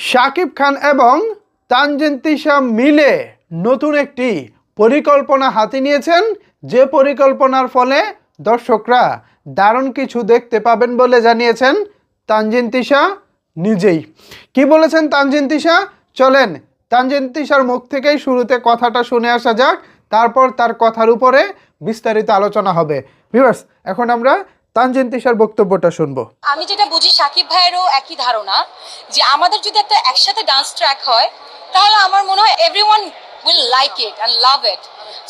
শাকিব খান এবং তানজিন তিশা মিলে নতুন একটি পরিকল্পনা হাতে নিয়েছেন, যে পরিকল্পনার ফলে দর্শকরা দারুণ কিছু দেখতে পাবেন বলে জানিয়েছেন তানজিন তিশা নিজেই। কি বলেছেন তানজিন তিশা, চলেন তানজিন তিশার মুখ থেকেই শুরুতে কথাটা শুনে আসা যাক, তারপর তার কথার উপরে বিস্তারিত আলোচনা হবে। ভিউয়ার্স, এখন আমরা তানজিন তিশার বক্তব্যটা শুনবো। আমি যেটা বুঝি সাকিব ভাইয়েরও একই ধারণা যে আমাদের যদি একটা একসাথে ডান্স ট্র্যাক হয় তাহলে আমার মনে হয় everyone will like it and love it.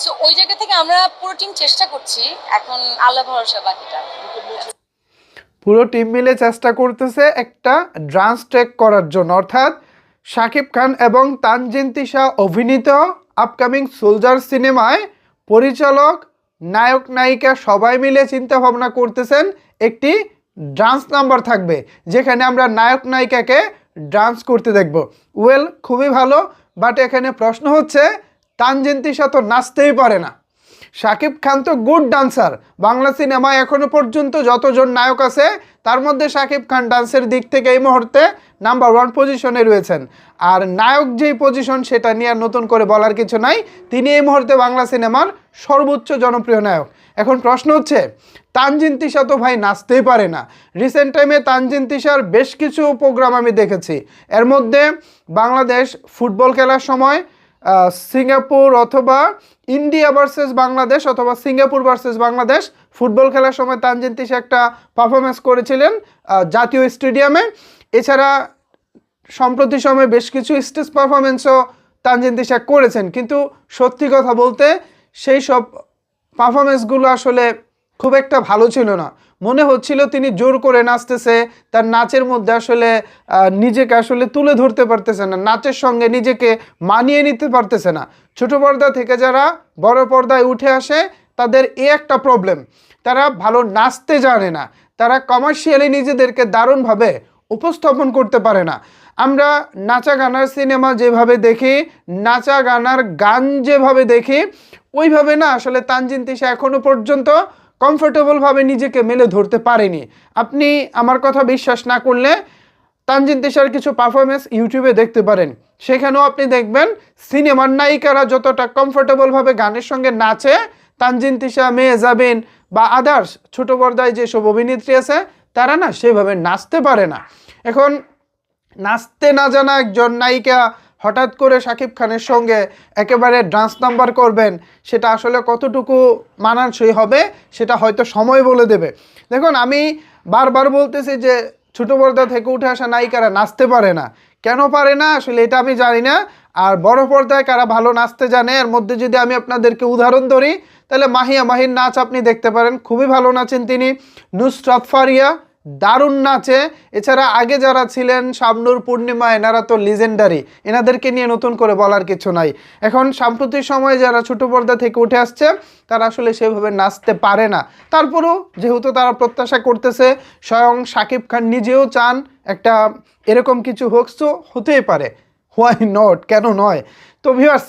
So ওই জায়গা থেকে আমরা পুরো টিম চেষ্টা করছি, এখন আল্লাহ ভরসা বাকিটা। পুরো টিম মিলে চেষ্টা করতেছে একটা ডান্স ট্র্যাক করার জন্য, অর্থাৎ শাকিব খান এবং তানজিন তিশা অভিনীত আপকামিং সোলজার সিনেমায় পরিচালক, নায়ক, নায়িকা সবাই মিলে চিন্তা ভাবনা করতেছেন একটি ডান্স নাম্বার থাকবে, যেখানে আমরা নায়ক নায়িকাকে ডান্স করতে দেখব। ওয়েল, খুবই ভালো, বাট এখানে প্রশ্ন হচ্ছে তানজিন তিশা তো নাচতেই পারে না। শাকিব খান তো গুড ডান্সার, বাংলা সিনেমায় এখনো পর্যন্ত যতজন নায়ক আছে তার মধ্যে শাকিব খান ডান্সের দিক থেকে এই মুহূর্তে নাম্বার 1 পজিশনে রয়েছেন। আর নায়ক যেই পজিশন সেটা নিয়ে নতুন করে বলার কিছু নাই, তিনি এই মুহূর্তে বাংলা সিনেমার সর্বোচ্চ জনপ্রিয় নায়ক। এখন প্রশ্ন হচ্ছে তানজিন তিশা তো ভাই নাচতেই পারে না। রিসেন্ট টাইমে তানজিন তিশার বেশ কিছু প্রোগ্রাম আমি দেখেছি, এর মধ্যে বাংলাদেশ ফুটবল খেলার সময় সিঙ্গাপুর অথবা ইন্ডিয়া ভার্সেস বাংলাদেশ অথবা সিঙ্গাপুর ভার্সেস বাংলাদেশ ফুটবল খেলার সময় তানজিন তিশা একটা পারফরমেন্স করেছিলেন জাতীয় স্টেডিয়ামে। এছাড়া সম্প্রতি সময়ে বেশ কিছু স্টেজ পারফরমেন্সও তানজিন তিশা করেছেন, কিন্তু সত্যি কথা বলতে সেই সব পারফরমেন্সগুলো আসলে খুব একটা ভালো ছিল না। মনে হচ্ছিল তিনি জোর করে নাচতেছে, তার নাচের মধ্যে আসলে নিজেকে আসলে তুলে ধরতে পারতেছে না, নাচের সঙ্গে নিজেকে মানিয়ে নিতে পারতেছে না। ছোট পর্দা থেকে যারা বড় পর্দায় উঠে আসে তাদের এই একটা প্রবলেম, তারা ভালো নাচতে জানে না, তারা কমার্শিয়ালি নিজেদেরকে দারুণভাবে উপস্থাপন করতে পারে না। আমরা নাচা গানার সিনেমা যেভাবে দেখি, নাচা গানার গান যেভাবে দেখি, ওইভাবে না আসলে তানজিন তিশা এখনো পর্যন্ত কমফোর্টেবলভাবে নিজেকে মেলে ধরতে পারেনি। আপনি আমার কথা বিশ্বাস না করলে তানজিন তিশার কিছু পারফরমেন্স ইউটিউবে দেখতে পারেন, সেখানেও আপনি দেখবেন সিনেমার নায়িকারা যতটা কমফোর্টেবলভাবে গানের সঙ্গে নাচে, তানজিন তিশা, মেহজাবিন বা আদার্স ছোট পর্দায় যেসব অভিনেত্রী আছে তারা না সেভাবে নাচতে পারে না। এখন নাচতে না জানা একজন নায়িকা হঠাৎ করে শাকিব খানের সঙ্গে একেবারে ডান্স নাম্বার করবেন, সেটা আসলে কতটুকু মানানসই হবে সেটা হয়তো সময় বলে দেবে। দেখুন, আমি বারবার বলতেছি যে ছোট পর্দা থেকে উঠে আসা নায়িকারা নাচতে পারে না। কেন পারে না আসলে এটা আমি জানি না। আর বড় পর্দায় কারা ভালো নাচতে জানে, এর মধ্যে যদি আমি আপনাদেরকে উদাহরণ ধরি তাহলে মাহিয়া মাহির নাচ আপনি দেখতে পারেন, খুবই ভালো নাচেন তিনি। নুসরাত ফারিয়া দারুণ নাচে। এছাড়া আগে যারা ছিলেন শাবনূর, পূর্ণিমা, এনারা তো লিজেন্ডারি, এনাদেরকে নিয়ে নতুন করে বলার কিছু নাই। এখন সাম্প্রতিক সময়ে যারা ছোট পর্দা থেকে উঠে আসছে তারা আসলে সেভাবে নাচতে পারে না। তারপরেও যেহেতু তারা প্রত্যাশা করতেছে, স্বয়ং শাকিব খান নিজেও চান একটা এরকম কিছু হোক, তো হতেই পারে, হোয়াই নট, কেন নয়। তো ভিউয়ার্স,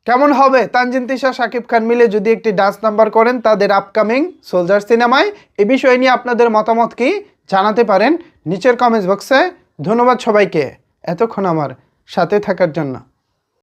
কেমন হবে তানজিন তিশা শাকিব খান মিলে যদি একটি ডান্স নাম্বার করেন তাদের আপকামিং সোলজার সিনেমায়? এ বিষয় নিয়ে আপনাদের মতামত কি জানাতে পারেন নিচের কমেন্টস বক্সে। ধন্যবাদ সবাইকে এতক্ষণ আমার সাথে থাকার জন্য।